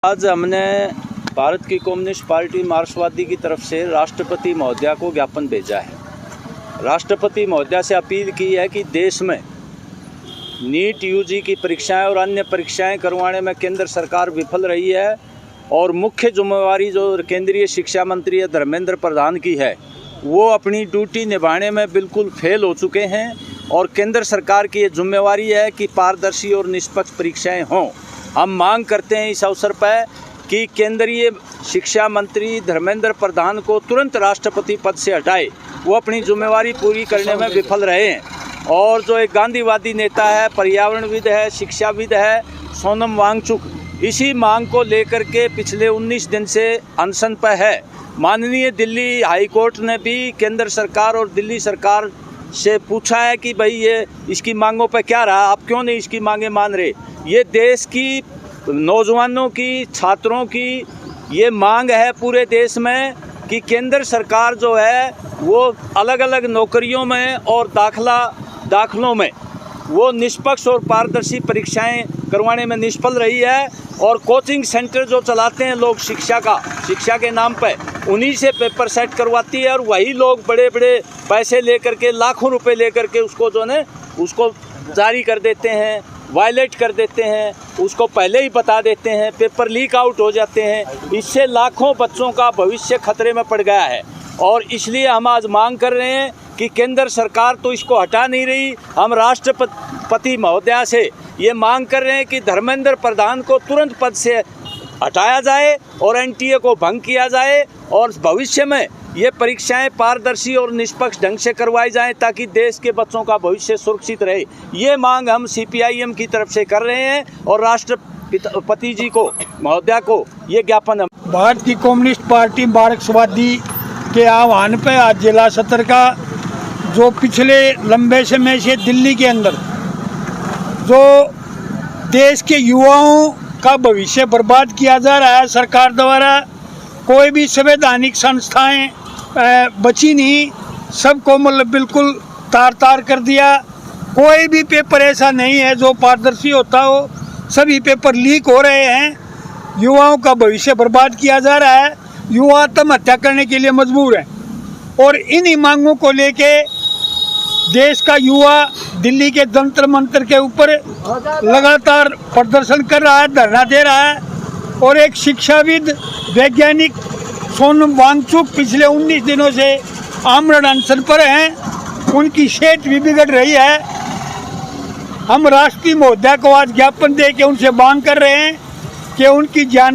आज हमने भारत की कम्युनिस्ट पार्टी मार्क्सवादी की तरफ से राष्ट्रपति महोदया को ज्ञापन भेजा है। राष्ट्रपति महोदया से अपील की है कि देश में नीट यूजी की परीक्षाएं और अन्य परीक्षाएं करवाने में केंद्र सरकार विफल रही है और मुख्य जिम्मेवारी जो केंद्रीय शिक्षा मंत्री धर्मेंद्र प्रधान की है, वो अपनी ड्यूटी निभाने में बिल्कुल फेल हो चुके हैं और केंद्र सरकार की ये जिम्मेवारी है कि पारदर्शी और निष्पक्ष परीक्षाएं हों। हम मांग करते हैं इस अवसर पर कि केंद्रीय शिक्षा मंत्री धर्मेंद्र प्रधान को तुरंत राष्ट्रपति पद से हटाए, वो अपनी जिम्मेवारी पूरी करने में विफल रहे हैं। और जो एक गांधीवादी नेता है, पर्यावरणविद है, शिक्षाविद है, सोनम वांगचुक, इसी मांग को लेकर के पिछले 19 दिन से अनशन पर है। माननीय दिल्ली हाई कोर्ट ने भी केंद्र सरकार और दिल्ली सरकार से पूछा है कि भाई ये इसकी मांगों पर क्या रहा, आप क्यों नहीं इसकी मांगें मान रहे। ये देश की नौजवानों की, छात्रों की ये मांग है पूरे देश में कि केंद्र सरकार जो है वो अलग अलग नौकरियों में और दाखलों में वो निष्पक्ष और पारदर्शी परीक्षाएं करवाने में निष्फल रही है। और कोचिंग सेंटर जो चलाते हैं लोग शिक्षा के नाम पर, उन्हीं से पेपर सेट करवाती है और वही लोग बड़े बड़े पैसे लेकर के, लाखों रुपए लेकर के उसको जारी कर देते हैं, वायलेट कर देते हैं, उसको पहले ही बता देते हैं, पेपर लीक आउट हो जाते हैं। इससे लाखों बच्चों का भविष्य खतरे में पड़ गया है और इसलिए हम आज मांग कर रहे हैं कि केंद्र सरकार तो इसको हटा नहीं रही। हम राष्ट्रपति महोदया से ये मांग कर रहे हैं कि धर्मेंद्र प्रधान को तुरंत पद से हटाया जाए और एनटीए को भंग किया जाए और भविष्य में ये परीक्षाएं पारदर्शी और निष्पक्ष ढंग से करवाई जाएं ताकि देश के बच्चों का भविष्य सुरक्षित रहे। ये मांग हम सीपीआईएम की तरफ से कर रहे हैं और राष्ट्रपति जी को, महोदया को ये ज्ञापन हम भारत की कम्युनिस्ट पार्टी मार्क्सवादी के आह्वान पर आज जिला सत्र का जो पिछले लंबे समय से दिल्ली के अंदर जो देश के युवाओं का भविष्य बर्बाद किया जा रहा है सरकार द्वारा, कोई भी संवैधानिक संस्थाएं बची नहीं, सबको मतलब बिल्कुल तार कर दिया। कोई भी पेपर ऐसा नहीं है जो पारदर्शी होता हो, सभी पेपर लीक हो रहे हैं, युवाओं का भविष्य बर्बाद किया जा रहा है, युवा आत्महत्या करने के लिए मजबूर है। और इन्हीं मांगों को लेके देश का युवा दिल्ली के जंतर मंतर के ऊपर लगातार प्रदर्शन कर रहा है, धरना दे रहा है। और एक शिक्षाविद वैज्ञानिक सोनम वांगचुक पिछले 19 दिनों से आमरण अनशन पर हैं, उनकी सेहत भी बिगड़ रही है। हम राष्ट्रपति महोदया को आज ज्ञापन दे के उनसे मांग कर रहे हैं कि उनकी जान